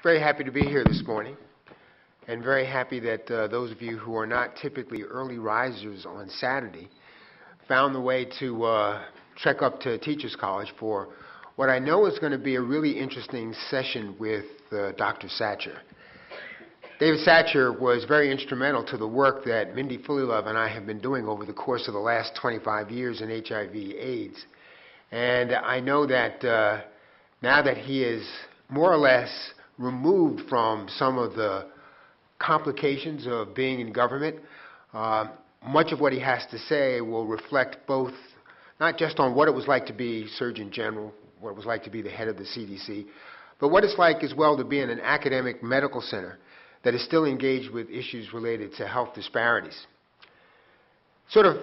Very happy to be here this morning, and very happy that those of you who are not typically early risers on Saturday found the way to trek up to Teachers College for what I know is going to be a really interesting session with Dr. Satcher. David Satcher was very instrumental to the work that Mindy Fullilove and I have been doing over the course of the last 25 years in HIV/AIDS. And I know that now that he is more or less removed from some of the complications of being in government, much of what he has to say will reflect both, not just on what it was like to be Surgeon General, what it was like to be the head of the CDC, but what it's like as well to be in an academic medical center that is still engaged with issues related to health disparities. Sort of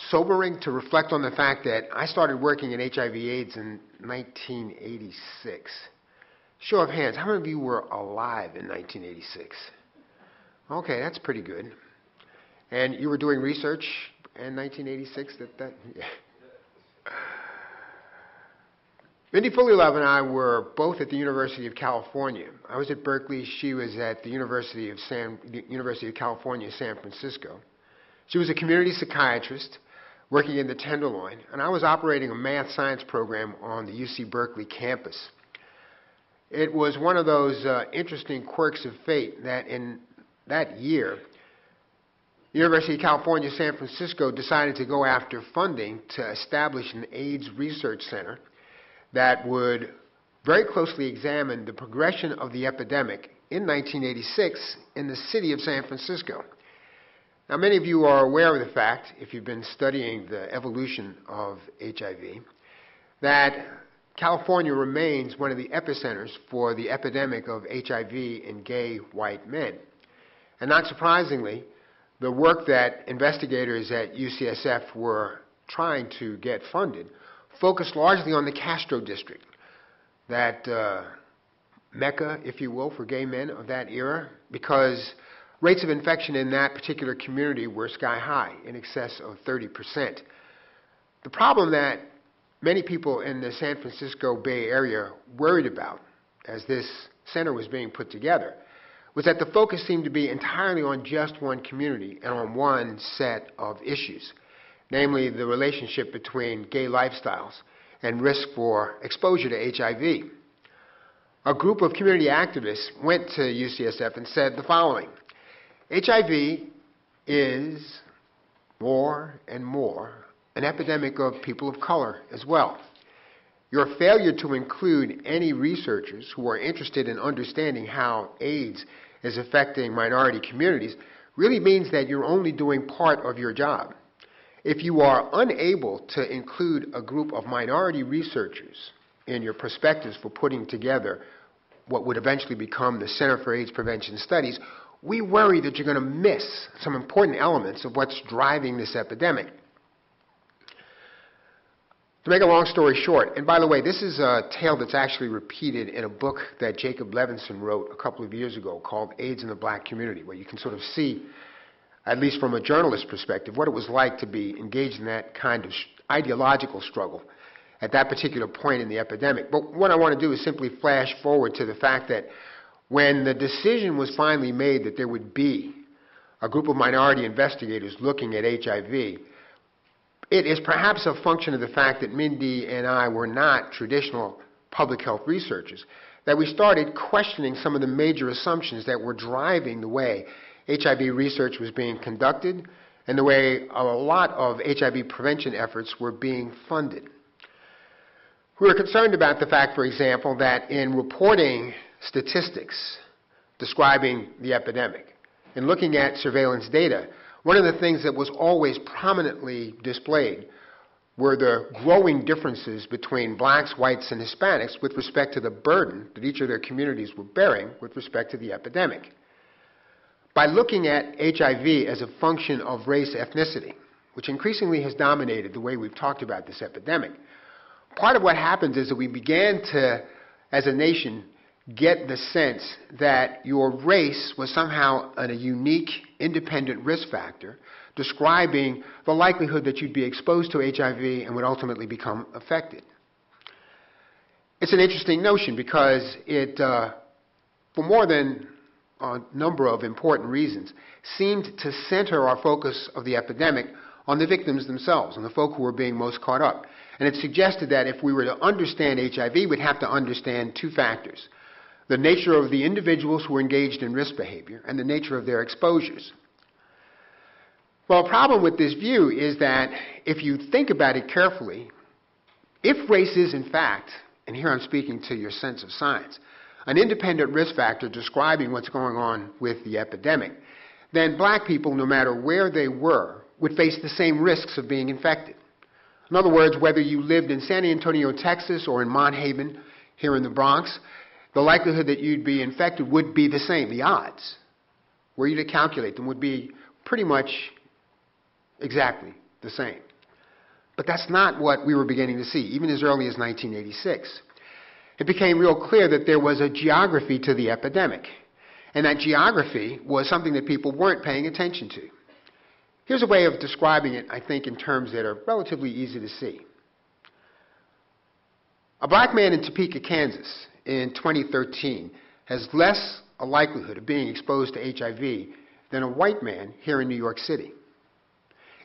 sobering to reflect on the fact that I started working in HIV/AIDS in 1986. Show of hands, how many of you were alive in 1986? Okay, that's pretty good. And you were doing research in 1986? Yeah. Mindy Fullilove and I were both at the University of California. I was at Berkeley. She was at the University of California, San Francisco. She was a community psychiatrist working in the Tenderloin, and I was operating a math science program on the UC Berkeley campus. It was one of those interesting quirks of fate that in that year, the University of California, San Francisco decided to go after funding to establish an AIDS research center that would very closely examine the progression of the epidemic in 1986 in the city of San Francisco. Now, many of you are aware of the fact, if you've been studying the evolution of HIV, that California remains one of the epicenters for the epidemic of HIV in gay white men. And not surprisingly, the work that investigators at UCSF were trying to get funded focused largely on the Castro district, that mecca, if you will, for gay men of that era, because rates of infection in that particular community were sky high, in excess of 30%. The problem that many people in the San Francisco Bay Area worried about as this center was being put together was that the focus seemed to be entirely on just one community and on one set of issues, namely the relationship between gay lifestyles and risk for exposure to HIV. A group of community activists went to UCSF and said the following: HIV is more and more an epidemic of people of color as well. Your failure to include any researchers who are interested in understanding how AIDS is affecting minority communities really means that you're only doing part of your job. If you are unable to include a group of minority researchers in your perspectives for putting together what would eventually become the Center for AIDS Prevention Studies, we worry that you're going to miss some important elements of what's driving this epidemic. To make a long story short, and by the way, this is a tale that's actually repeated in a book that Jacob Levinson wrote a couple of years ago called AIDS in the Black Community, where you can sort of see, at least from a journalist's perspective, what it was like to be engaged in that kind of ideological struggle at that particular point in the epidemic. But what I want to do is simply flash forward to the fact that when the decision was finally made that there would be a group of minority investigators looking at HIV, it is perhaps a function of the fact that Mindy and I were not traditional public health researchers, that we started questioning some of the major assumptions that were driving the way HIV research was being conducted and the way a lot of HIV prevention efforts were being funded. We were concerned about the fact, for example, that in reporting statistics describing the epidemic and looking at surveillance data, one of the things that was always prominently displayed were the growing differences between blacks, whites, and Hispanics with respect to the burden that each of their communities were bearing with respect to the epidemic. By looking at HIV as a function of race ethnicity, which increasingly has dominated the way we've talked about this epidemic, part of what happens is that we began to, as a nation, get the sense that your race was somehow a unique, independent risk factor describing the likelihood that you'd be exposed to HIV and would ultimately become affected. It's an interesting notion because it for more than a number of important reasons, seemed to center our focus of the epidemic on the victims themselves, on the folk who were being most caught up. And it suggested that if we were to understand HIV, we'd have to understand two factors: the nature of the individuals who were engaged in risk behavior and the nature of their exposures. Well, a problem with this view is that if you think about it carefully, if race is in fact, and here I'm speaking to your sense of science, an independent risk factor describing what's going on with the epidemic, then black people, no matter where they were, would face the same risks of being infected. In other words, whether you lived in San Antonio, Texas, or in Mont Haven, here in the Bronx, the likelihood that you'd be infected would be the same. The odds, were you to calculate them, would be pretty much exactly the same. But that's not what we were beginning to see, even as early as 1986. It became real clear that there was a geography to the epidemic, and that geography was something that people weren't paying attention to. Here's a way of describing it, I think, in terms that are relatively easy to see. A black man in Topeka, Kansas, in 2013 has less a likelihood of being exposed to HIV than a white man here in New York City.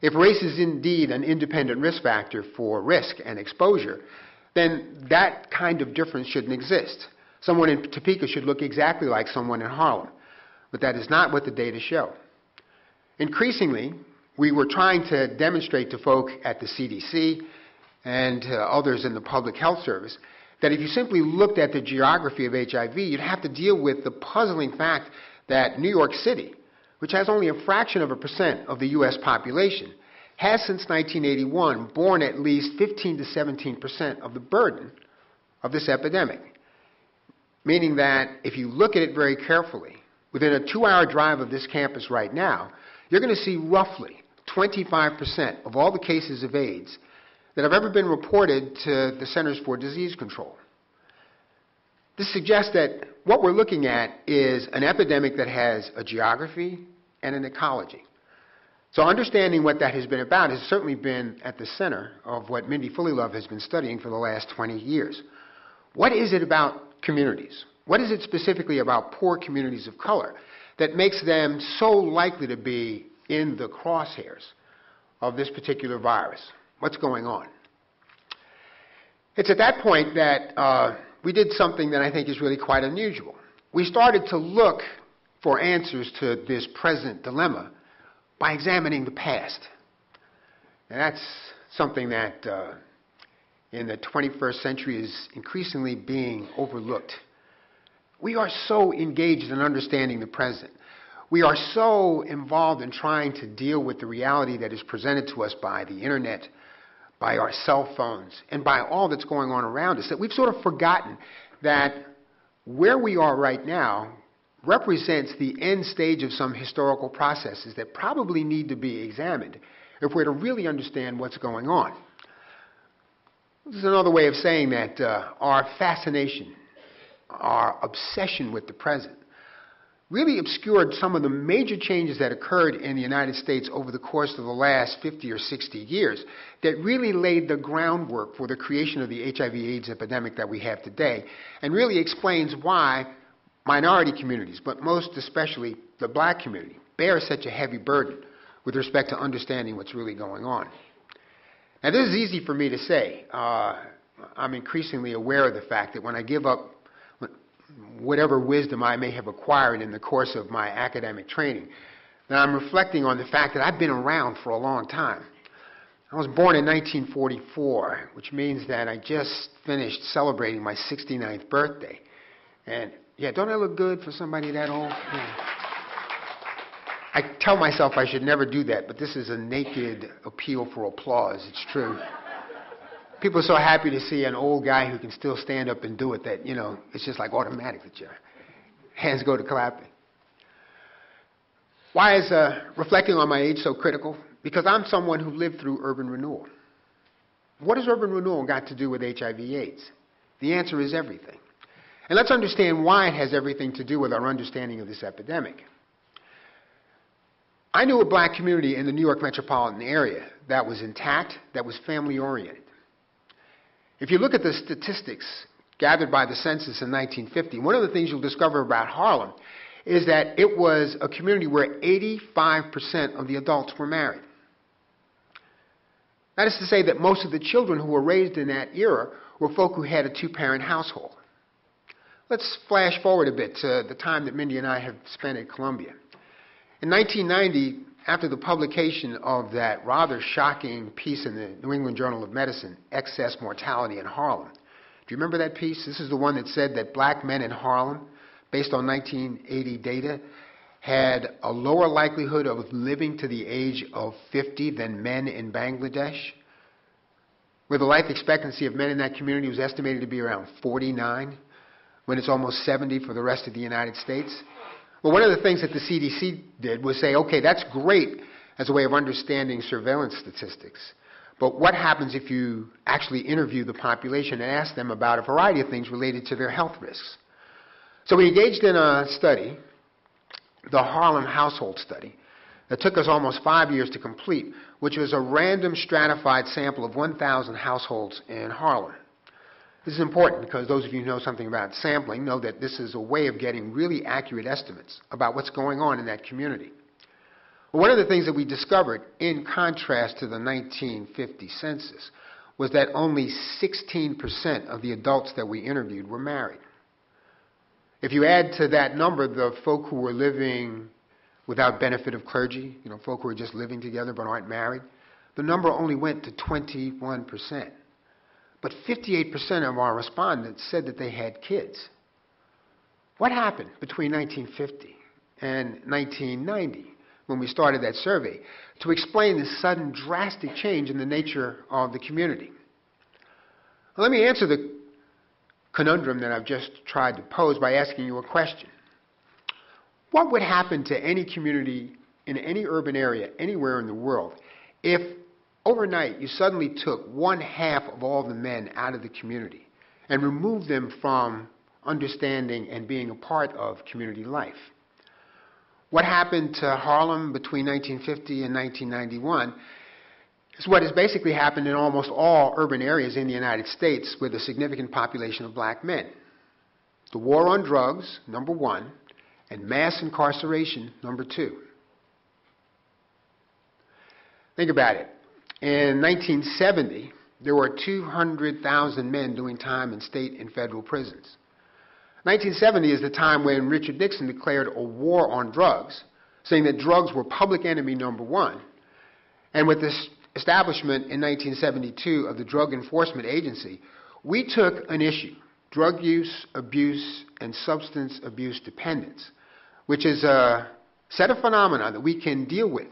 If race is indeed an independent risk factor for risk and exposure, then that kind of difference shouldn't exist. Someone in Topeka should look exactly like someone in Harlem, but that is not what the data show. Increasingly, we were trying to demonstrate to folk at the CDC and others in the Public Health Service that if you simply looked at the geography of HIV, you'd have to deal with the puzzling fact that New York City, which has only a fraction of a percent of the U.S. population, has since 1981 borne at least 15 to 17% of the burden of this epidemic. Meaning that if you look at it very carefully, within a 2-hour drive of this campus right now, you're going to see roughly 25% of all the cases of AIDS that have ever been reported to the Centers for Disease Control. This suggests that what we're looking at is an epidemic that has a geography and an ecology. So understanding what that has been about has certainly been at the center of what Mindy Fullilove has been studying for the last 20 years. What is it about communities? What is it specifically about poor communities of color that makes them so likely to be in the crosshairs of this particular virus? What's going on? It's at that point that we did something that I think is really quite unusual. We started to look for answers to this present dilemma by examining the past. And that's something that in the 21st century is increasingly being overlooked. We are so engaged in understanding the present. We are so involved in trying to deal with the reality that is presented to us by the internet, by our cell phones, and by all that's going on around us, that we've sort of forgotten that where we are right now represents the end stage of some historical processes that probably need to be examined if we're to really understand what's going on. This is another way of saying that our fascination, our obsession with the present, really obscured some of the major changes that occurred in the United States over the course of the last 50 or 60 years that really laid the groundwork for the creation of the HIV/AIDS epidemic that we have today, and really explains why minority communities, but most especially the black community, bear such a heavy burden with respect to understanding what's really going on. Now, this is easy for me to say. I'm increasingly aware of the fact that when I give up whatever wisdom I may have acquired in the course of my academic training, that I'm reflecting on the fact that I've been around for a long time. I was born in 1944, which means that I just finished celebrating my 69th birthday. And yeah, don't I look good for somebody that old? Yeah. I tell myself I should never do that, but this is a naked appeal for applause. It's true. People are so happy to see an old guy who can still stand up and do it that, it's just like automatic that your hands go to clapping. Why is reflecting on my age so critical? Because I'm someone who lived through urban renewal. What has urban renewal got to do with HIV/AIDS? The answer is everything. And let's understand why it has everything to do with our understanding of this epidemic. I knew a black community in the New York metropolitan area that was intact, that was family-oriented. If you look at the statistics gathered by the census in 1950, one of the things you'll discover about Harlem is that it was a community where 85% of the adults were married. That is to say that most of the children who were raised in that era were folk who had a two-parent household. Let's flash forward a bit to the time that Mindy and I have spent at Columbia. In 1990, after the publication of that rather shocking piece in the New England Journal of Medicine, Excess Mortality in Harlem, do you remember that piece? This is the one that said that black men in Harlem, based on 1980 data, had a lower likelihood of living to the age of 50 than men in Bangladesh, where the life expectancy of men in that community was estimated to be around 49, when it's almost 70 for the rest of the United States. Well, one of the things that the CDC did was say, okay, that's great as a way of understanding surveillance statistics, but what happens if you actually interview the population and ask them about a variety of things related to their health risks? So we engaged in a study, the Harlem Household Study, that took us almost 5 years to complete, which was a random stratified sample of 1,000 households in Harlem. This is important because those of you who know something about sampling know that this is a way of getting really accurate estimates about what's going on in that community. Well, one of the things that we discovered, in contrast to the 1950 census, was that only 16% of the adults that we interviewed were married. If you add to that number the folk who were living without benefit of clergy, folk who are just living together but aren't married, the number only went to 21%. But 58% of our respondents said that they had kids. What happened between 1950 and 1990, when we started that survey, to explain this sudden drastic change in the nature of the community? Well, let me answer the conundrum that I've just tried to pose by asking you a question. What would happen to any community in any urban area anywhere in the world if overnight you suddenly took 1/2 of all the men out of the community and removed them from understanding and being a part of community life? What happened to Harlem between 1950 and 1991 is what has basically happened in almost all urban areas in the United States with a significant population of black men. The war on drugs, number one, and mass incarceration, number two. Think about it. In 1970, there were 200,000 men doing time in state and federal prisons. 1970 is the time when Richard Nixon declared a war on drugs, saying that drugs were public enemy number one. And with this establishment in 1972 of the Drug Enforcement Agency, we took an issue, drug use, abuse, and substance abuse dependence, which is a set of phenomena that we can deal with,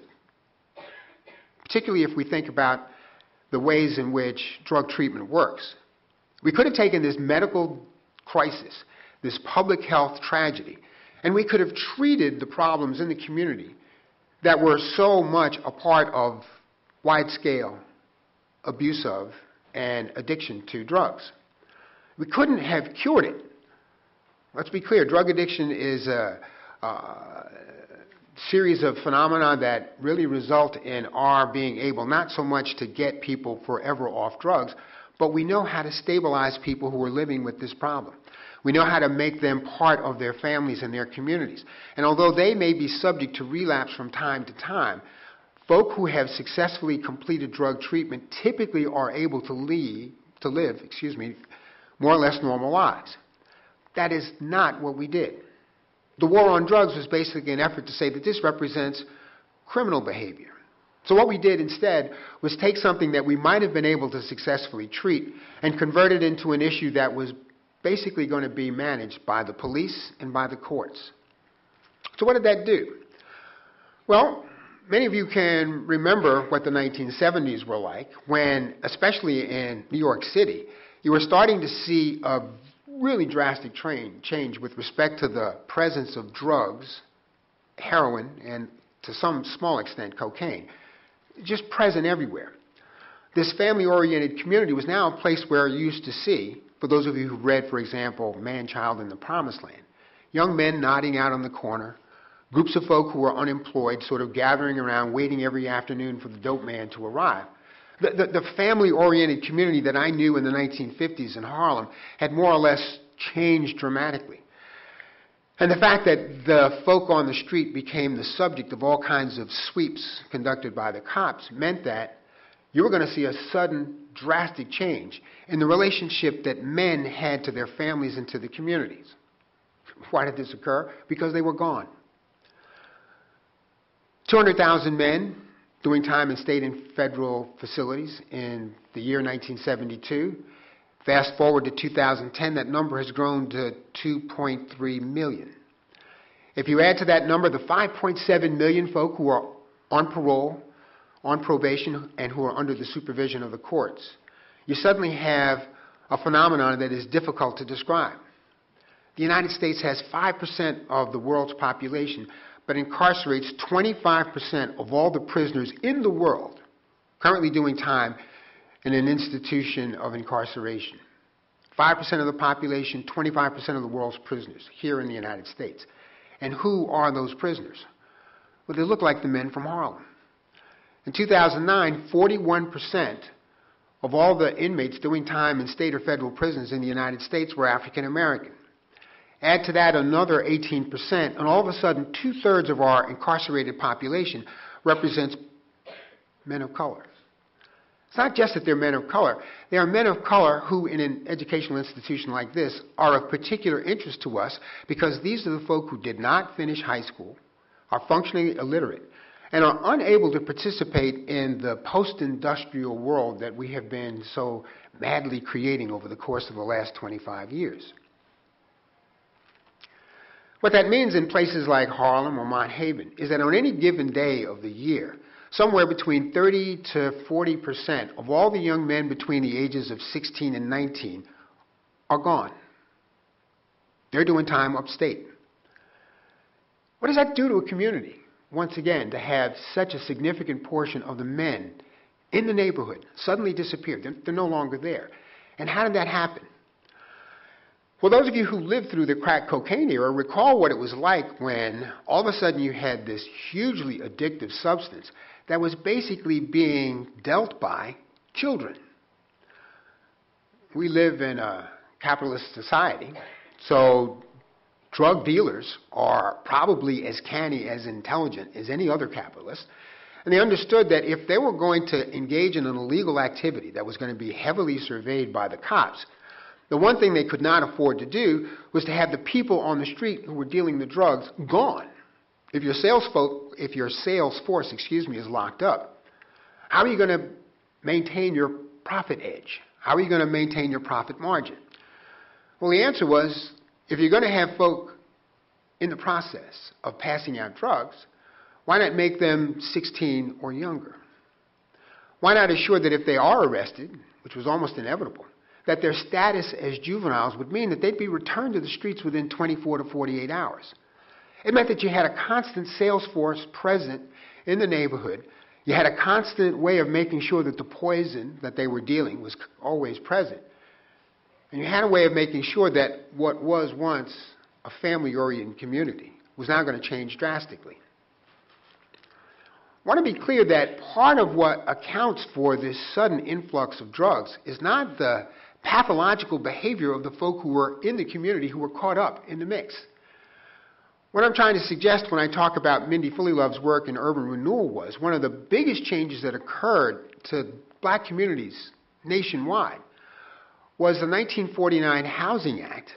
particularly if we think about the ways in which drug treatment works. We could have taken this medical crisis, this public health tragedy, and we could have treated the problems in the community that were so much a part of wide-scale abuse of and addiction to drugs. We couldn't have cured it. Let's be clear, drug addiction is a series of phenomena that really result in our being able not so much to get people forever off drugs, but we know how to stabilize people who are living with this problem. We know how to make them part of their families and their communities. And although they may be subject to relapse from time to time, folk who have successfully completed drug treatment typically are able to live more or less normal lives. That is not what we did. The war on drugs was basically an effort to say that this represents criminal behavior. So what we did instead was take something that we might have been able to successfully treat and convert it into an issue that was basically going to be managed by the police and by the courts. So what did that do? Well, many of you can remember what the 1970s were like when, especially in New York City, you were starting to see a really drastic change with respect to the presence of drugs, heroin, and to some small extent cocaine, just present everywhere. This family-oriented community was now a place where you used to see, for those of you who read, for example, Man-Child in the Promised Land, young men nodding out on the corner, groups of folk who were unemployed sort of gathering around waiting every afternoon for the dope man to arrive. The family-oriented community that I knew in the 1950s in Harlem had more or less changed dramatically. And the fact that the folk on the street became the subject of all kinds of sweeps conducted by the cops meant that you were going to see a sudden, drastic change in the relationship that men had to their families and to the communities. Why did this occur? Because they were gone. 200,000 men doing time in state and federal facilities in the year 1972. Fast forward to 2010, that number has grown to 2.3 million. If you add to that number the 5.7 million folk who are on parole, on probation, and who are under the supervision of the courts, you suddenly have a phenomenon that is difficult to describe. The United States has 5% of the world's population, but incarcerates 25% of all the prisoners in the world currently doing time in an institution of incarceration. 5% of the population, 25% of the world's prisoners here in the United States. And who are those prisoners? Well, they look like the men from Harlem. In 2009, 41% of all the inmates doing time in state or federal prisons in the United States were African American. Add to that another 18%, and all of a sudden, 2/3 of our incarcerated population represents men of color. It's not just that they're men of color. They are men of color who, in an educational institution like this, are of particular interest to us because these are the folk who did not finish high school, are functionally illiterate, and are unable to participate in the post-industrial world that we have been so madly creating over the course of the last 25 years. What that means in places like Harlem or Mont Haven is that on any given day of the year, somewhere between 30 to 40% of all the young men between the ages of 16 and 19 are gone. They're doing time upstate. What does that do to a community? Once again, to have such a significant portion of the men in the neighborhood suddenly disappear. They're no longer there. And how did that happen? Well, those of you who lived through the crack cocaine era recall what it was like when all of a sudden you had this hugely addictive substance that was basically being dealt by children. We live in a capitalist society, so drug dealers are probably as canny, as intelligent as any other capitalist, and they understood that if they were going to engage in an illegal activity that was going to be heavily surveyed by the cops, the one thing they could not afford to do was to have the people on the street who were dealing the drugs gone. If your sales force is locked up, how are you going to maintain your profit edge? How are you going to maintain your profit margin? Well, the answer was, if you're going to have folk in the process of passing out drugs, why not make them 16 or younger? Why not assure that if they are arrested, which was almost inevitable, that their status as juveniles would mean that they'd be returned to the streets within 24 to 48 hours. It meant that you had a constant sales force present in the neighborhood. You had a constant way of making sure that the poison that they were dealing was always present. And you had a way of making sure that what was once a family-oriented community was now going to change drastically. I want to be clear that part of what accounts for this sudden influx of drugs is not the pathological behavior of the folk who were in the community who were caught up in the mix. What I'm trying to suggest when I talk about Mindy Fullilove's work in urban renewal was one of the biggest changes that occurred to black communities nationwide was the 1949 Housing Act,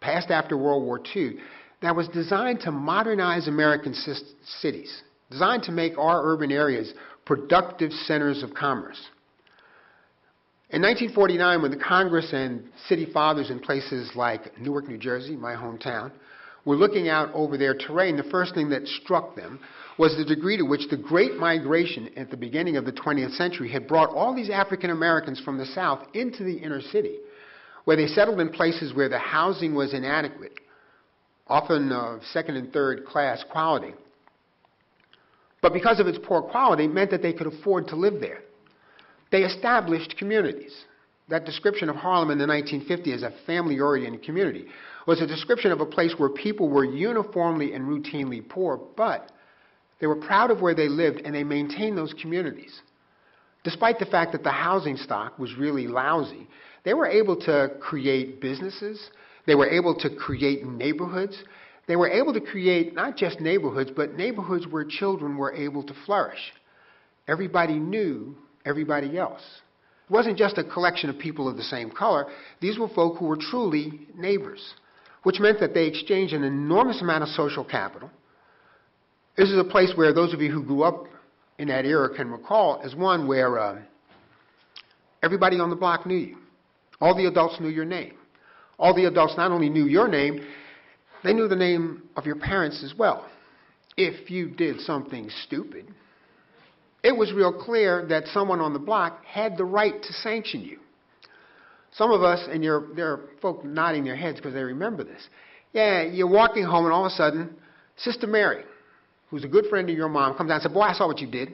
passed after World War II, that was designed to modernize American cities, designed to make our urban areas productive centers of commerce. In 1949, when the Congress and city fathers in places like Newark, New Jersey, my hometown, were looking out over their terrain, the first thing that struck them was the degree to which the Great Migration at the beginning of the 20th century had brought all these African Americans from the South into the inner city, where they settled in places where the housing was inadequate, often of second and third class quality. But because of its poor quality, it meant that they could afford to live there. They established communities. That description of Harlem in the 1950s as a family-oriented community was a description of a place where people were uniformly and routinely poor, but they were proud of where they lived and they maintained those communities. despite the fact that the housing stock was really lousy, they were able to create businesses. They were able to create neighborhoods. They were able to create not just neighborhoods, but neighborhoods where children were able to flourish. Everybody knew everybody else. It wasn't just a collection of people of the same color. These were folk who were truly neighbors, which meant that they exchanged an enormous amount of social capital. This is a place where those of you who grew up in that era can recall as one where everybody on the block knew you. All the adults knew your name. All the adults not only knew your name, they knew the name of your parents as well. If you did something stupid, it was real clear that someone on the block had the right to sanction you. Some of us, and there are folk nodding their heads because they remember this. Yeah, you're walking home and all of a sudden, Sister Mary, who's a good friend of your mom, comes down and says, boy, I saw what you did.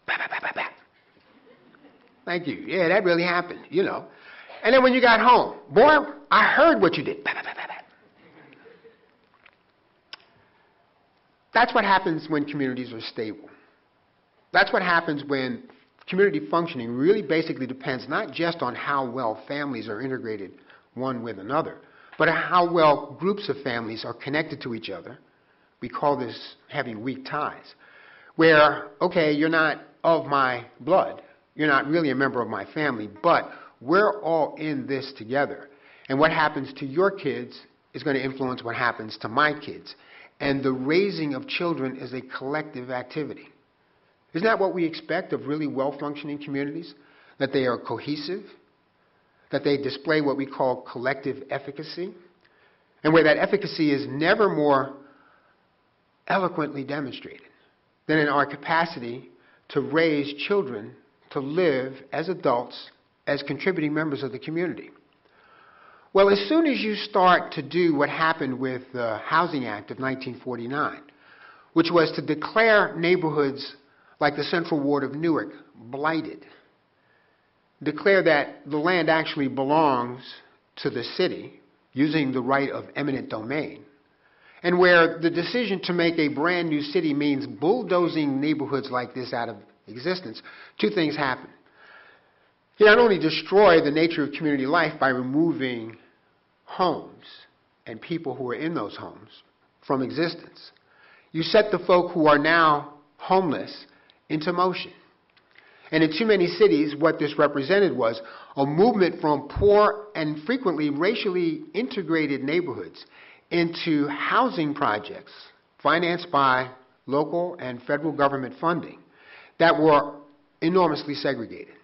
Bah, bah, bah, bah, bah. Thank you. Yeah, that really happened, you know. And then when you got home, boy, I heard what you did. Bah, bah, bah, bah, bah. That's what happens when communities are stable. That's what happens when community functioning really basically depends not just on how well families are integrated one with another, but how well groups of families are connected to each other. We call this having weak ties, where, okay, you're not of my blood, you're not really a member of my family, but we're all in this together. And what happens to your kids is going to influence what happens to my kids. And the raising of children is a collective activity. Isn't that what we expect of really well-functioning communities? That they are cohesive, that they display what we call collective efficacy, and where that efficacy is never more eloquently demonstrated than in our capacity to raise children to live as adults, as contributing members of the community. Well, as soon as you start to do what happened with the Housing Act of 1949, which was to declare neighborhoods like the Central Ward of Newark blighted, declare that the land actually belongs to the city using the right of eminent domain, and where the decision to make a brand new city means bulldozing neighborhoods like this out of existence, two things happen. You not only destroy the nature of community life by removing homes and people who are in those homes from existence, you set the folk who are now homeless into motion. And in too many cities, what this represented was a movement from poor and frequently racially integrated neighborhoods into housing projects financed by local and federal government funding that were enormously segregated.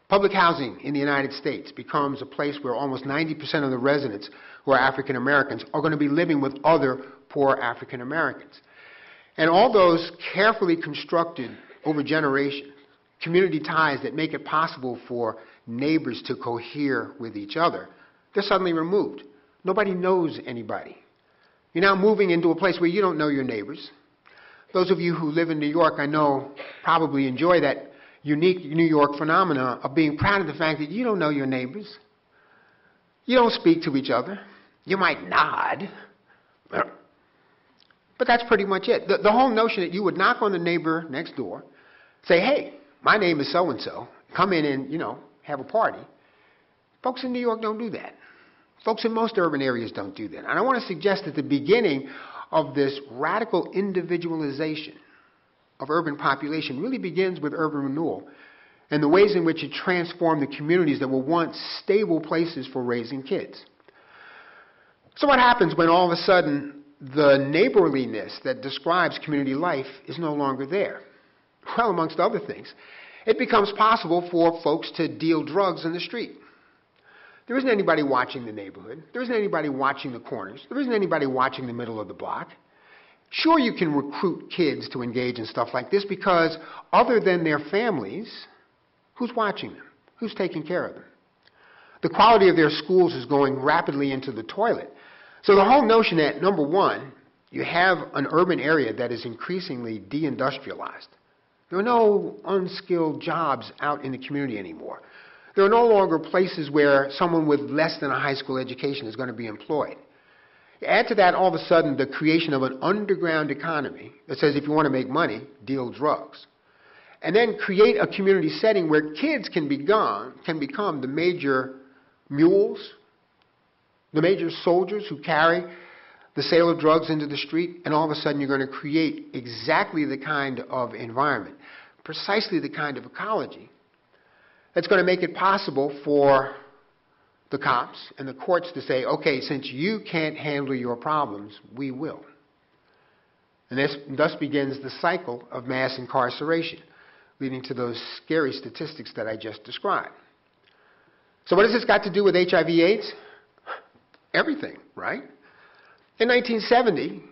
Public housing in the United States becomes a place where almost 90% of the residents who are African Americans are going to be living with other poor African Americans. And all those carefully constructed over generations, community ties that make it possible for neighbors to cohere with each other, they're suddenly removed. Nobody knows anybody. You're now moving into a place where you don't know your neighbors. Those of you who live in New York, I know, probably enjoy that unique New York phenomena of being proud of the fact that you don't know your neighbors. You don't speak to each other. You might nod. But that's pretty much it. The whole notion that you would knock on the neighbor next door, say, hey, my name is so-and-so, come in and, have a party. Folks in New York don't do that. Folks in most urban areas don't do that. And I want to suggest that the beginning of this radical individualization of urban population really begins with urban renewal and the ways in which it transformed the communities that were once stable places for raising kids. So what happens when all of a sudden the neighborliness that describes community life is no longer there? Well, amongst other things, it becomes possible for folks to deal drugs in the street. There isn't anybody watching the neighborhood. There isn't anybody watching the corners. There isn't anybody watching the middle of the block. Sure, you can recruit kids to engage in stuff like this because other than their families, who's watching them? Who's taking care of them? The quality of their schools is going rapidly into the toilet. So the whole notion that, number one, you have an urban area that is increasingly deindustrialized. There are no unskilled jobs out in the community anymore. There are no longer places where someone with less than a high school education is going to be employed. Add to that, all of a sudden, the creation of an underground economy that says if you want to make money, deal drugs. and then create a community setting where kids can become the major mules, the major soldiers who carry the sale of drugs into the street, and all of a sudden you're going to create exactly the kind of environment, precisely the kind of ecology that's going to make it possible for the cops and the courts to say, okay, since you can't handle your problems, we will. And this thus begins the cycle of mass incarceration, leading to those scary statistics that I just described. So what has this got to do with HIV/AIDS? Everything, right? In 1970,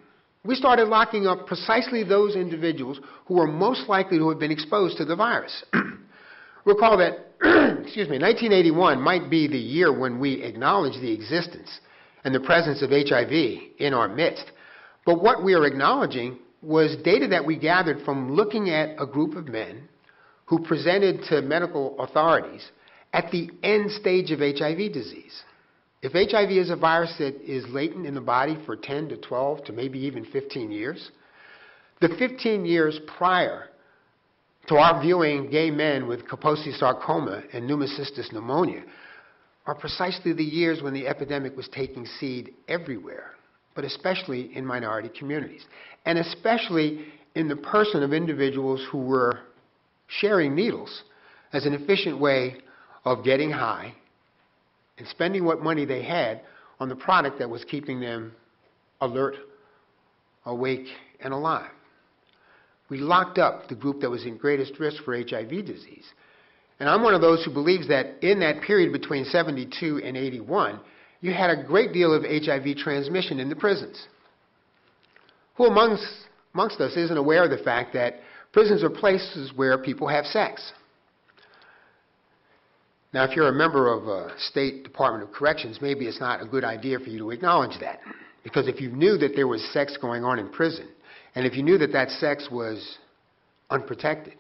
we started locking up precisely those individuals who were most likely to have been exposed to the virus. Recall that, 1981 might be the year when we acknowledge the existence and the presence of HIV in our midst. But what we are acknowledging was data that we gathered from looking at a group of men who presented to medical authorities at the end stage of HIV disease. If HIV is a virus that is latent in the body for 10 to 12 to maybe even 15 years, the 15 years prior to our viewing gay men with Kaposi sarcoma and pneumocystis pneumonia are precisely the years when the epidemic was taking seed everywhere, but especially in minority communities, and especially in the person of individuals who were sharing needles as an efficient way of getting high and spending what money they had on the product that was keeping them alert, awake, and alive. We locked up the group that was in greatest risk for HIV disease. And I'm one of those who believes that in that period between 72 and 81, you had a great deal of HIV transmission in the prisons. Who amongst us isn't aware of the fact that prisons are places where people have sex? Now, if you're a member of a State Department of Corrections, maybe it's not a good idea for you to acknowledge that. Because if you knew that there was sex going on in prison, and if you knew that that sex was unprotected,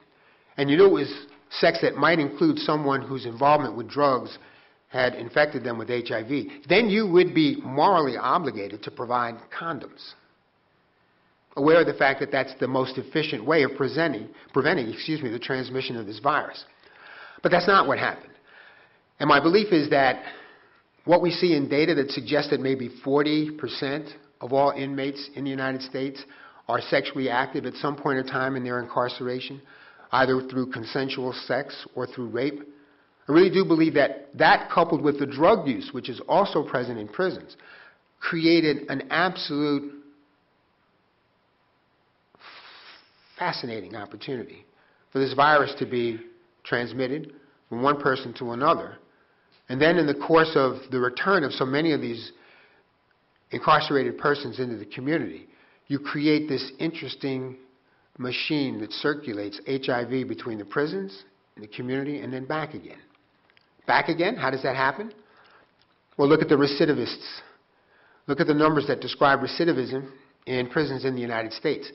and you knew it was sex that might include someone whose involvement with drugs had infected them with HIV, then you would be morally obligated to provide condoms. Aware of the fact that that's the most efficient way of preventing the transmission of this virus. But that's not what happened. And my belief is that what we see in data that suggests that maybe 40% of all inmates in the United States are sexually active at some point in time in their incarceration, either through consensual sex or through rape. I really do believe that that, coupled with the drug use, which is also present in prisons, created an absolute fascinating opportunity for this virus to be transmitted from one person to another. And then in the course of the return of so many of these incarcerated persons into the community, you create this interesting machine that circulates HIV between the prisons and the community and then back again. Back again? How does that happen? Well, look at the recidivists. Look at the numbers that describe recidivism in prisons in the United States.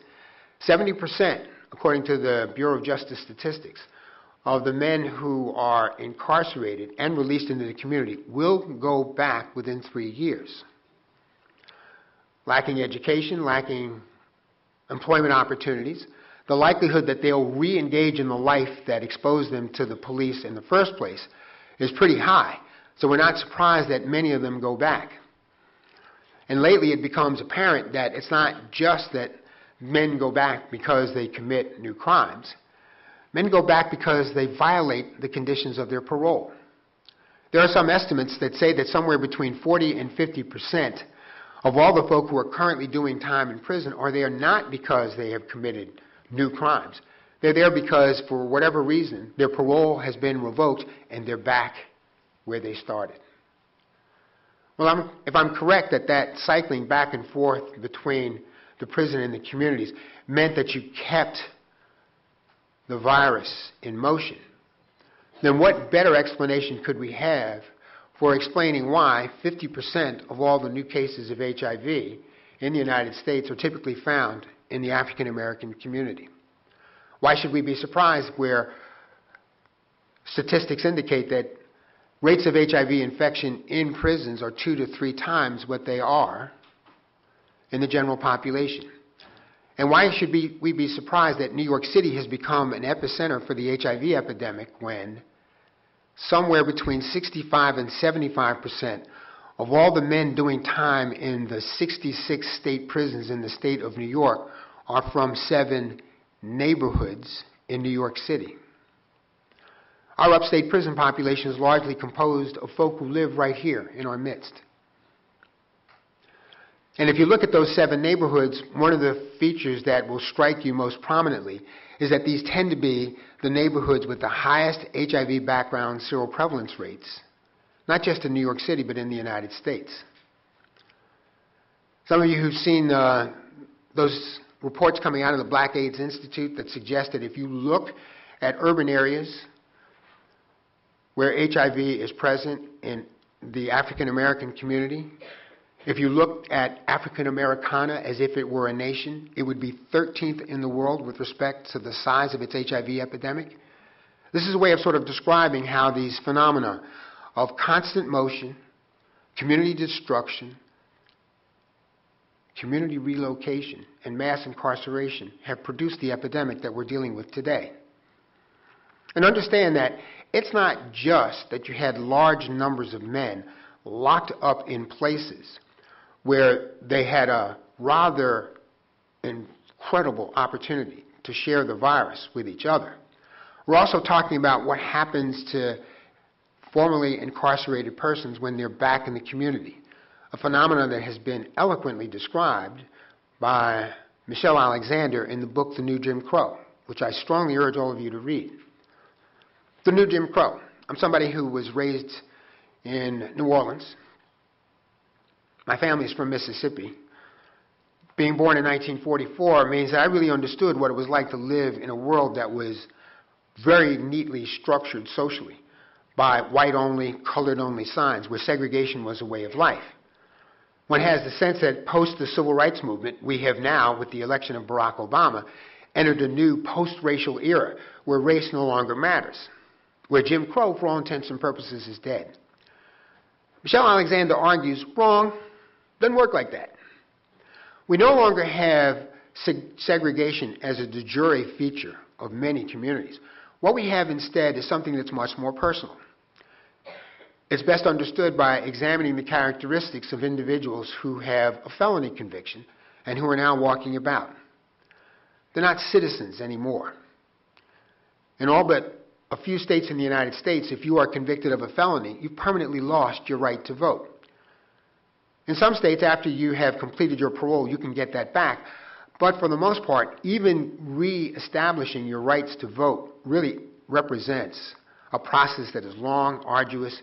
70%, according to the Bureau of Justice Statistics, of the men who are incarcerated and released into the community will go back within 3 years. Lacking education, lacking employment opportunities, the likelihood that they'll re-engage in the life that exposed them to the police in the first place is pretty high. So we're not surprised that many of them go back. And lately it becomes apparent that it's not just that men go back because they commit new crimes. Men go back because they violate the conditions of their parole. There are some estimates that say that somewhere between 40 and 50% of all the folk who are currently doing time in prison are there not because they have committed new crimes. They're there because, for whatever reason, their parole has been revoked and they're back where they started. Well, if I'm correct that that cycling back and forth between the prison and the communities meant that you kept the virus in motion, then what better explanation could we have for explaining why 50% of all the new cases of HIV in the United States are typically found in the African American community? Why should we be surprised where statistics indicate that rates of HIV infection in prisons are 2 to 3 times what they are in the general population? And why should we be surprised that New York City has become an epicenter for the HIV epidemic when somewhere between 65 and 75% of all the men doing time in the 66 state prisons in the state of New York are from 7 neighborhoods in New York City? Our upstate prison population is largely composed of folk who live right here in our midst. And if you look at those 7 neighborhoods, one of the features that will strike you most prominently is that these tend to be the neighborhoods with the highest HIV background seroprevalence rates, not just in New York City, but in the United States. Some of you who've seen those reports coming out of the Black AIDS Institute that suggest that if you look at urban areas where HIV is present in the African American community, if you looked at African Americana as if it were a nation, it would be 13th in the world with respect to the size of its HIV epidemic. This is a way of sort of describing how these phenomena of constant motion, community destruction, community relocation, and mass incarceration have produced the epidemic that we're dealing with today. And understand that it's not just that you had large numbers of men locked up in places where they had a rather incredible opportunity to share the virus with each other. We're also talking about what happens to formerly incarcerated persons when they're back in the community, a phenomenon that has been eloquently described by Michelle Alexander in the book The New Jim Crow, which I strongly urge all of you to read. The New Jim Crow. I'm somebody who was raised in New Orleans. My family's from Mississippi. Being born in 1944 means that I really understood what it was like to live in a world that was very neatly structured socially by white-only, colored-only signs, where segregation was a way of life. One has the sense that post the Civil Rights Movement, we have now, with the election of Barack Obama, entered a new post-racial era where race no longer matters, where Jim Crow, for all intents and purposes, is dead. Michelle Alexander argues, wrong, doesn't work like that. We no longer have segregation as a de jure feature of many communities. What we have instead is something that's much more personal. It's best understood by examining the characteristics of individuals who have a felony conviction and who are now walking about. They're not citizens anymore. In all but a few states in the United States, if you are convicted of a felony, you've permanently lost your right to vote. In some states, after you have completed your parole, you can get that back. But for the most part, even re-establishing your rights to vote really represents a process that is long, arduous,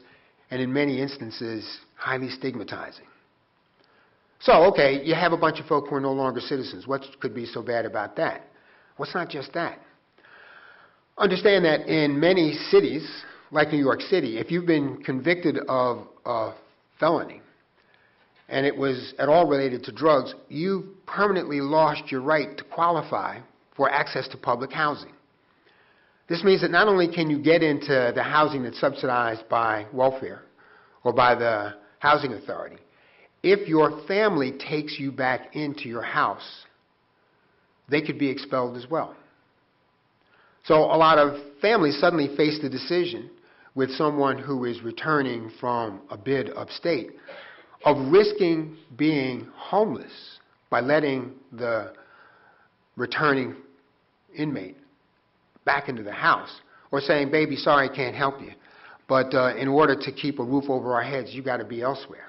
and in many instances, highly stigmatizing. So, okay, you have a bunch of folk who are no longer citizens. What could be so bad about that? Well, it's not just that. Understand that in many cities, like New York City, if you've been convicted of a felony, and it was at all related to drugs, you've permanently lost your right to qualify for access to public housing. This means that not only can you get into the housing that's subsidized by welfare or by the housing authority, if your family takes you back into your house, they could be expelled as well. So a lot of families suddenly face the decision with someone who is returning from a bid upstate of risking being homeless by letting the returning inmate back into the house, or saying, baby, sorry, can't help you, but in order to keep a roof over our heads, you got to be elsewhere.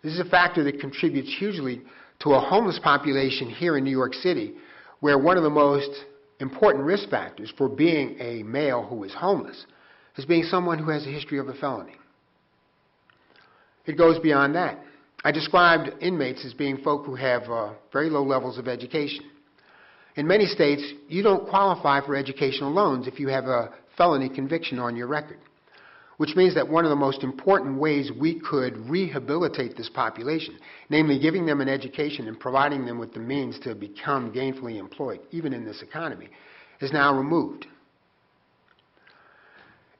This is a factor that contributes hugely to a homeless population here in New York City, where one of the most important risk factors for being a male who is homeless is being someone who has a history of a felony. It goes beyond that. I described inmates as being folk who have very low levels of education. In many states, you don't qualify for educational loans if you have a felony conviction on your record, which means that one of the most important ways we could rehabilitate this population, namely giving them an education and providing them with the means to become gainfully employed, even in this economy, is now removed.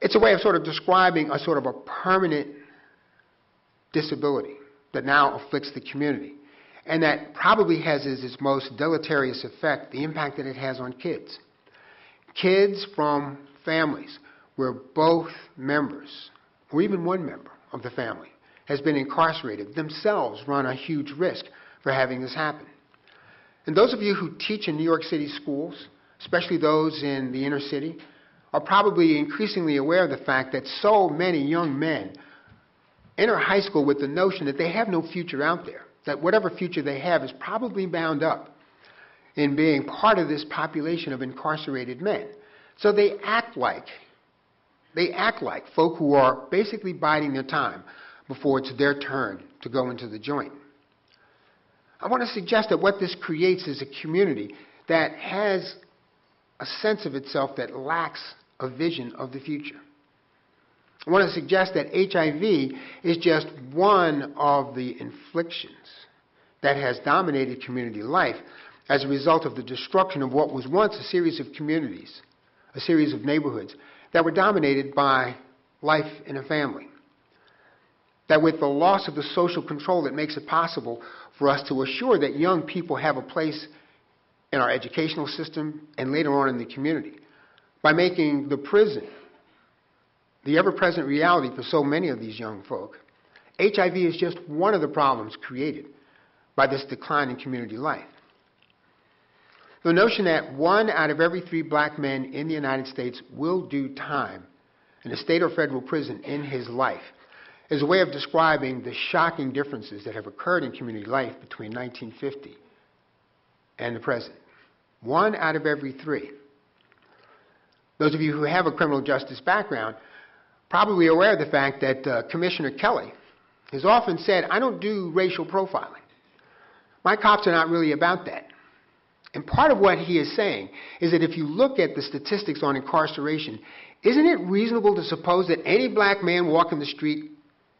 It's a way of sort of describing a sort of a permanent disability that now afflicts the community. and that probably has as its most deleterious effect the impact that it has on kids. Kids from families where both members, or even one member of the family, has been incarcerated themselves run a huge risk for having this happen. And those of you who teach in New York City schools, especially those in the inner city, are probably increasingly aware of the fact that so many young men enter high school with the notion that they have no future out there, that whatever future they have is probably bound up in being part of this population of incarcerated men. So they act like folk who are basically biding their time before it's their turn to go into the joint. I want to suggest that what this creates is a community that has a sense of itself that lacks a vision of the future. I want to suggest that HIV is just one of the inflictions that has dominated community life as a result of the destruction of what was once a series of communities, a series of neighborhoods that were dominated by life in a family. That with the loss of the social control that makes it possible for us to assure that young people have a place in our educational system and later on in the community, by making the prison the ever-present reality for so many of these young folk, HIV is just one of the problems created by this decline in community life. The notion that 1 out of every 3 black men in the United States will do time in a state or federal prison in his life is a way of describing the shocking differences that have occurred in community life between 1950 and the present. 1 out of every 3. Those of you who have a criminal justice background probably are aware of the fact that Commissioner Kelly has often said, I don't do racial profiling. My cops are not really about that. And part of what he is saying is that if you look at the statistics on incarceration, isn't it reasonable to suppose that any black man walking the street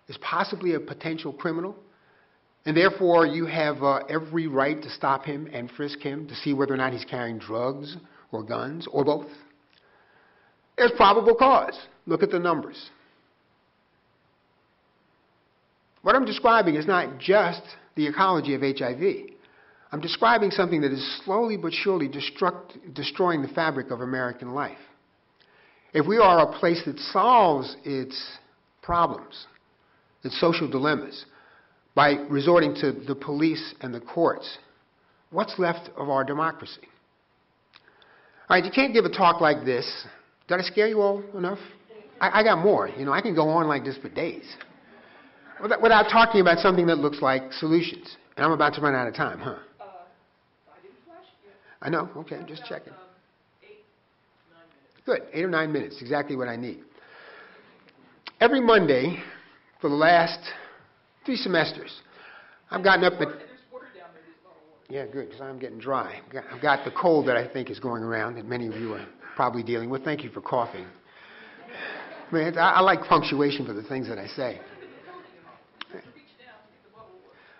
is possibly a potential criminal? And therefore, you have every right to stop him and frisk him to see whether or not he's carrying drugs or guns or both? There's probable cause. Look at the numbers. What I'm describing is not just the ecology of HIV. I'm describing something that is slowly but surely destroying the fabric of American life. If we are a place that solves its problems, its social dilemmas, by resorting to the police and the courts, what's left of our democracy? All right, you can't give a talk like this. Did I scare you all enough? I got more. You know, I can go on like this for days without talking about something that looks like solutions. And I'm about to run out of time, huh? I didn't flash yet. I know. Okay, just checking. 8, 9 minutes. Good. 8 or 9 minutes. Exactly what I need. Every Monday for the last 3 semesters, I've gotten up at... There's water down there. There's a bottle of water. Yeah, good, because I'm getting dry. I've got the cold that I think is going around that many of you are probably dealing with. Thank you for coughing. Man, I like punctuation for the things that I say.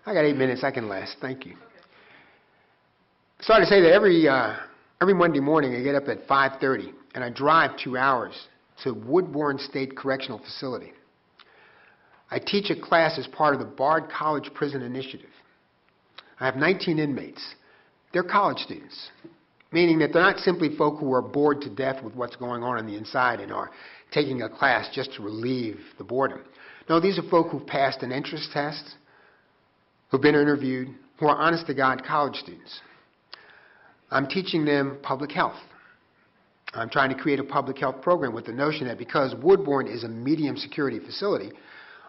I got 8 minutes. I can last. Thank you. Sorry to say that every Monday morning I get up at 5:30 and I drive 2 hours to Woodbourne State Correctional Facility. I teach a class as part of the Bard College Prison Initiative. I have 19 inmates. They're college students, meaning that they're not simply folk who are bored to death with what's going on the inside and are taking a class just to relieve the boredom. No, these are folk who've passed an entrance test, who've been interviewed, who are honest-to-God college students. I'm teaching them public health. I'm trying to create a public health program with the notion that because Woodbourne is a medium security facility,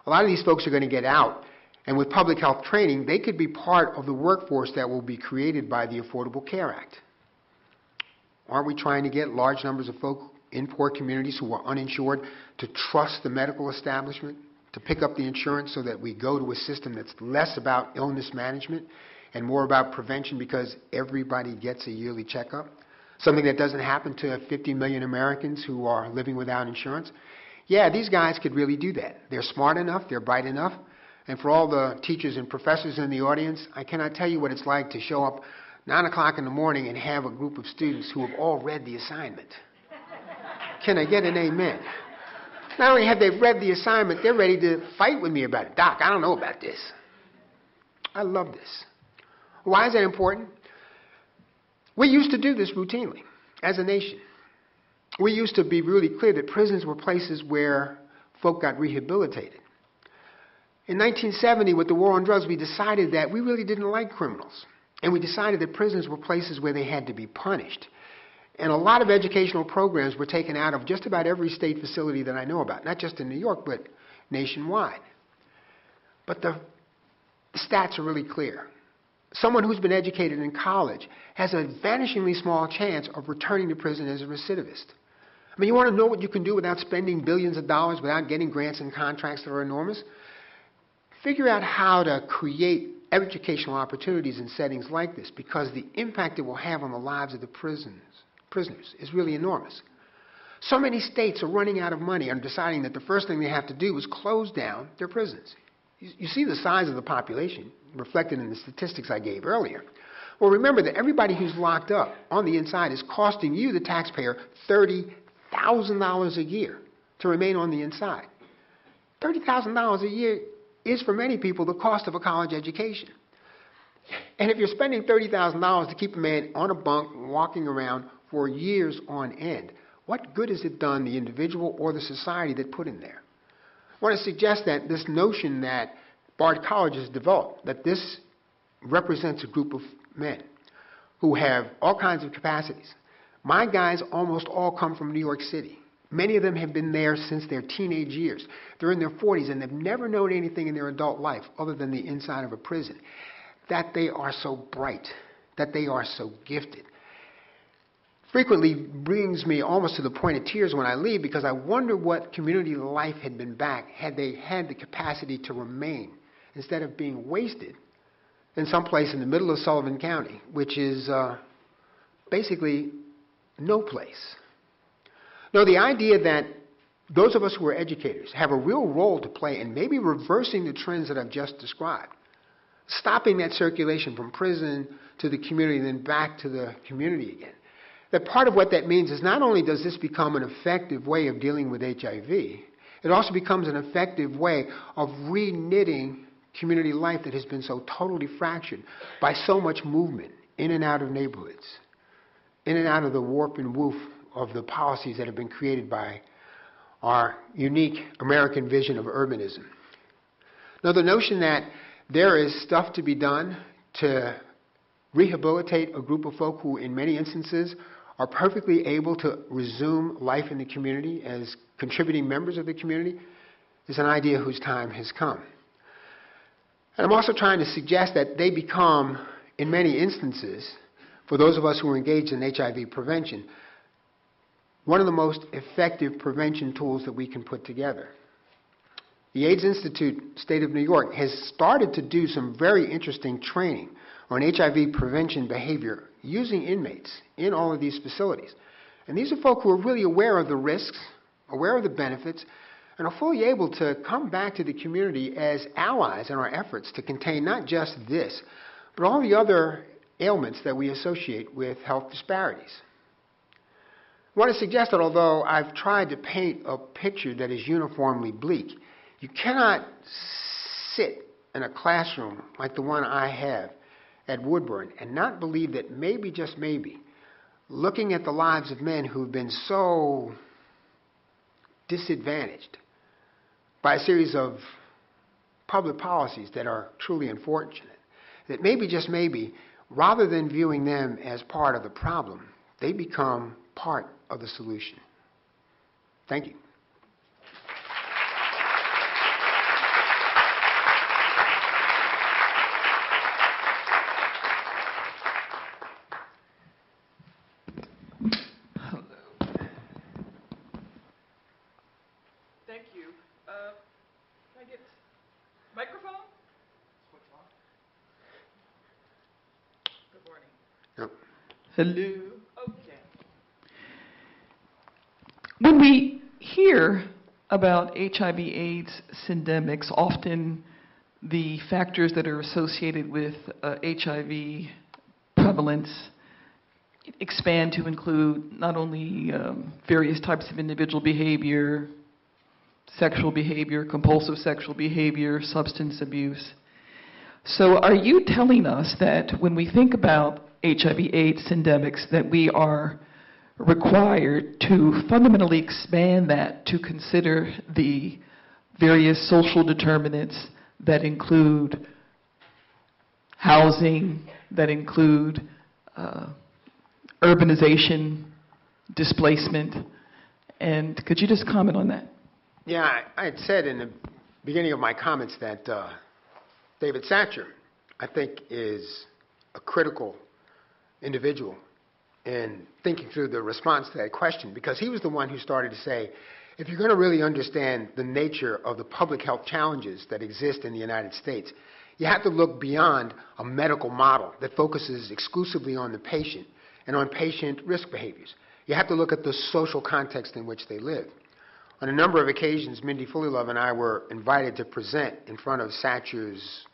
a lot of these folks are going to get out, and with public health training, they could be part of the workforce that will be created by the Affordable Care Act. Aren't we trying to get large numbers of folk in poor communities who are uninsured to trust the medical establishment, to pick up the insurance so that we go to a system that's less about illness management and more about prevention because everybody gets a yearly checkup? Something that doesn't happen to 50 million Americans who are living without insurance. Yeah, these guys could really do that. They're smart enough, they're bright enough, and for all the teachers and professors in the audience, I cannot tell you what it's like to show up 9 o'clock in the morning and have a group of students who have all read the assignment. Can I get an amen? Not only have they read the assignment, they're ready to fight with me about it. Doc, I don't know about this. I love this. Why is that important? We used to do this routinely as a nation. We used to be really clear that prisons were places where folk got rehabilitated. In 1970, with the war on drugs, we decided that we really didn't like criminals. And we decided that prisons were places where they had to be punished. And a lot of educational programs were taken out of just about every state facility that I know about, not just in New York, but nationwide. But the stats are really clear. Someone who's been educated in college has a vanishingly small chance of returning to prison as a recidivist. I mean, you want to know what you can do without spending billions of dollars, without getting grants and contracts that are enormous? Figure out how to create educational opportunities in settings like this, because the impact it will have on the lives of the prisoners is really enormous. So many states are running out of money and deciding that the first thing they have to do is close down their prisons. You see the size of the population reflected in the statistics I gave earlier. Well, remember that everybody who's locked up on the inside is costing you, the taxpayer, $30,000 a year to remain on the inside. $30,000 a year is, for many people, the cost of a college education. And if you're spending $30,000 to keep a man on a bunk walking around for years on end, what good has it done the individual or the society that put him there? I want to suggest that this notion that Bard College has developed, that this represents a group of men who have all kinds of capacities. My guys almost all come from New York City. Many of them have been there since their teenage years. They're in their 40s and they've never known anything in their adult life other than the inside of a prison. That they are so bright, that they are so gifted, frequently brings me almost to the point of tears when I leave, because I wonder what community life had been back had they had the capacity to remain instead of being wasted in some place in the middle of Sullivan County, which is basically no place. No, the idea that those of us who are educators have a real role to play in maybe reversing the trends that I've just described, stopping that circulation from prison to the community and then back to the community again. That part of what that means is not only does this become an effective way of dealing with HIV, it also becomes an effective way of reknitting community life that has been so totally fractured by so much movement in and out of neighborhoods, in and out of the warp and woof of the policies that have been created by our unique American vision of urbanism. Now, the notion that there is stuff to be done to rehabilitate a group of folk who, in many instances, are perfectly able to resume life in the community as contributing members of the community is an idea whose time has come. And I'm also trying to suggest that they become, in many instances, for those of us who are engaged in HIV prevention, one of the most effective prevention tools that we can put together. The AIDS Institute, State of New York, has started to do some very interesting training on HIV prevention behavior using inmates in all of these facilities. And these are folk who are really aware of the risks, aware of the benefits, and are fully able to come back to the community as allies in our efforts to contain not just this, but all the other ailments that we associate with health disparities. I want to suggest that although I've tried to paint a picture that is uniformly bleak, you cannot sit in a classroom like the one I have at Woodburn and not believe that maybe, just maybe, looking at the lives of men who've been so disadvantaged by a series of public policies that are truly unfortunate, that maybe, just maybe, rather than viewing them as part of the problem, they become part of the solution. Thank you. Thank you. Can I get microphone? Switch on. Good morning. Yep. Hello. Okay. When we hear about HIV/AIDS syndemics, often the factors that are associated with HIV prevalence expand to include not only various types of individual behavior, sexual behavior, compulsive sexual behavior, substance abuse. So are you telling us that when we think about HIV/AIDS syndemics, that we are required to fundamentally expand that to consider the various social determinants that include housing, that include urbanization, displacement, and could you just comment on that? Yeah, I had said in the beginning of my comments that David Satcher, I think, is a critical individual in thinking through the response to that question, because he was the one who started to say, if you're going to really understand the nature of the public health challenges that exist in the United States, you have to look beyond a medical model that focuses exclusively on the patient and on patient risk behaviors. You have to look at the social context in which they live. On a number of occasions, Mindy Fullilove and I were invited to present in front of Satcher's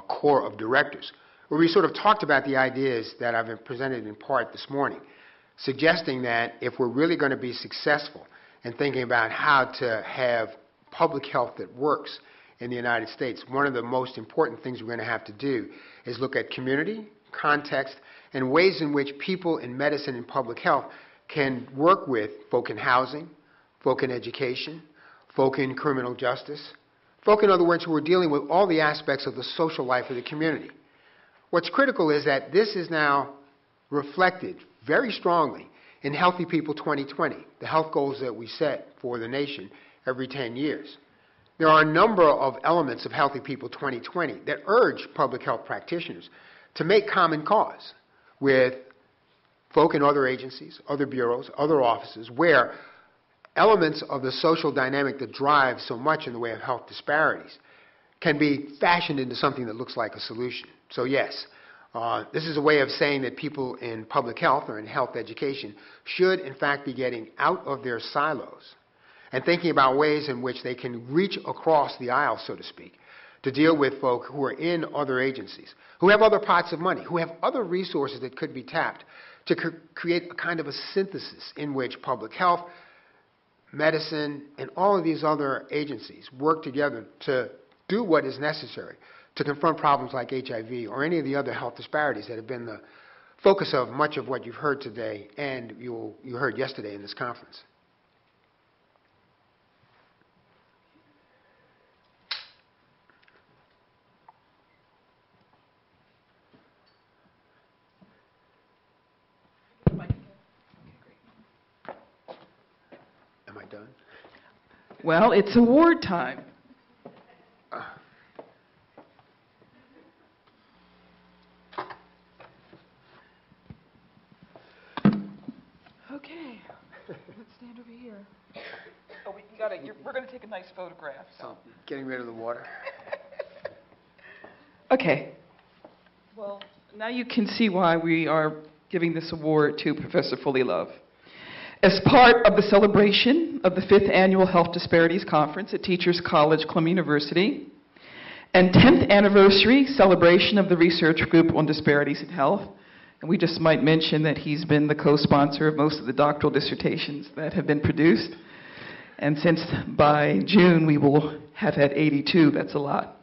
core of directors, where we sort of talked about the ideas that I've been presented in part this morning, suggesting that if we're really going to be successful in thinking about how to have public health that works in the United States, one of the most important things we're going to have to do is look at community, context, and ways in which people in medicine and public health can work with folk in housing, folk in education, folk in criminal justice, folk, in other words, who are dealing with all the aspects of the social life of the community. What's critical is that this is now reflected very strongly in Healthy People 2020, the health goals that we set for the nation every 10 years. There are a number of elements of Healthy People 2020 that urge public health practitioners to make common cause with folk in other agencies, other bureaus, other offices, where elements of the social dynamic that drive so much in the way of health disparities can be fashioned into something that looks like a solution. So yes, this is a way of saying that people in public health or in health education should in fact be getting out of their silos and thinking about ways in which they can reach across the aisle, so to speak, to deal with folk who are in other agencies, who have other pots of money, who have other resources that could be tapped to create a kind of a synthesis in which public health, medicine, and all of these other agencies work together to do what is necessary to confront problems like HIV or any of the other health disparities that have been the focus of much of what you've heard today and you heard yesterday in this conference. Am I done? Well, it's award time. Okay, let's stand over here. Oh, we're going to take a nice photograph. So, getting rid of the water. Okay. Well, now you can see why we are giving this award to Professor Fullilove. As part of the celebration of the 5th Annual Health Disparities Conference at Teachers College, Columbia University, and 10th anniversary celebration of the Research Group on Disparities in Health, and we just might mention that he's been the co-sponsor of most of the doctoral dissertations that have been produced. And since by June we will have had 82, that's a lot.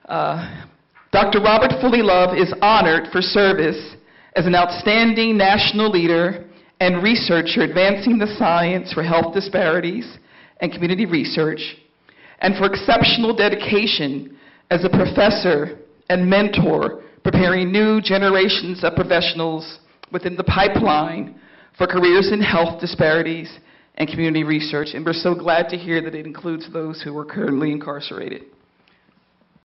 Dr. Robert Fullilove is honored for service as an outstanding national leader and researcher advancing the science for health disparities and community research, and for exceptional dedication as a professor and mentor preparing new generations of professionals within the pipeline for careers in health disparities and community research. And we're so glad to hear that it includes those who are currently incarcerated.